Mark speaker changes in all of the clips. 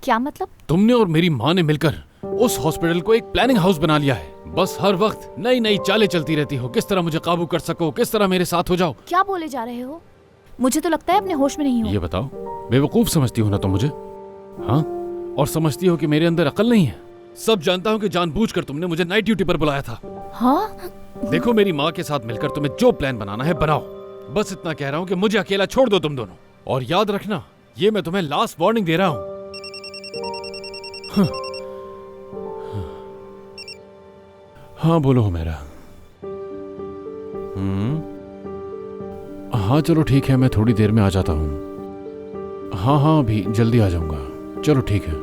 Speaker 1: क्या मतलब?
Speaker 2: तुमने और मेरी माँ ने मिलकर उस हॉस्पिटल को एक प्लानिंग हाउस बना लिया है। बस हर वक्त नई नई चालें चलती रहती हो, किस तरह मुझे काबू कर सको, किस तरह मेरे साथ हो जाओ।
Speaker 1: क्या बोले जा रहे हो? मुझे तो लगता है अपने होश में नहीं हो।
Speaker 2: ये बताओ, बेवकूफ समझती हो ना तुम मुझे? हाँ, और समझती हो कि मेरे अंदर अकल नहीं है। सब जानता हूँ कि जानबूझकर तुमने मुझे नाइट ड्यूटी पर बुलाया था।
Speaker 1: हाँ?
Speaker 2: देखो, मेरी माँ के साथ मिलकर तुम्हें जो प्लान बनाना है बनाओ। बस इतना कह रहा हूँ कि मुझे अकेला छोड़ दो तुम दोनों। और याद रखना, ये मैं तुम्हें लास्ट वार्निंग दे रहा हूँ। हाँ बोलो मेरा। हाँ चलो ठीक है, मैं थोड़ी देर में आ जाता हूँ। हाँ हाँ, अभी जल्दी आ जाऊंगा। चलो ठीक है।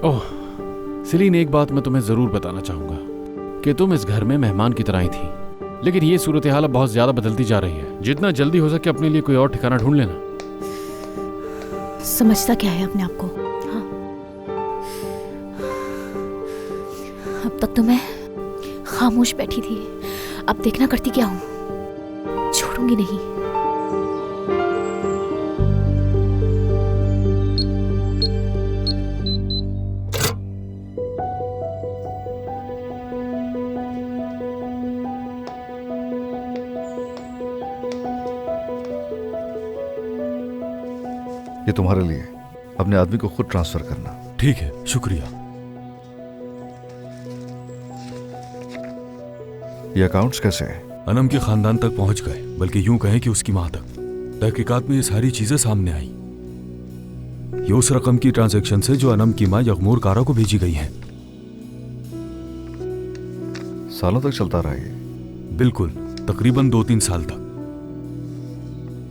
Speaker 2: ओह सेलिन, एक बात मैं तुम्हें जरूर बताना चाहूंगा कि तुम इस घर में मेहमान की तरह ही थी, लेकिन ये सूरत हाल अब बहुत ज्यादा बदलती जा रही है। जितना जल्दी हो सके अपने लिए कोई और ठिकाना ढूंढ लेना।
Speaker 1: समझता क्या है अपने आप को? हाँ। अब तक तो मैं खामोश बैठी थी, अब देखना करती क्या हूँ। छोड़ूंगी नहीं।
Speaker 3: ये तुम्हारे लिए, अपने आदमी को खुद ट्रांसफर करना।
Speaker 4: ठीक है, शुक्रिया।
Speaker 3: ये अकाउंट्स कैसे हैं?
Speaker 4: अनम के खानदान तक पहुंच गए, बल्कि यूं कहें कि उसकी मां तक। तहकीकात में ये सारी चीजें सामने आई। ये उस रकम की ट्रांजैक्शन से जो अनम की मां यगमूर कारा को भेजी गई है।
Speaker 3: सालों तक चलता रहा ये?
Speaker 4: बिल्कुल, तकरीबन 2-3 साल तक।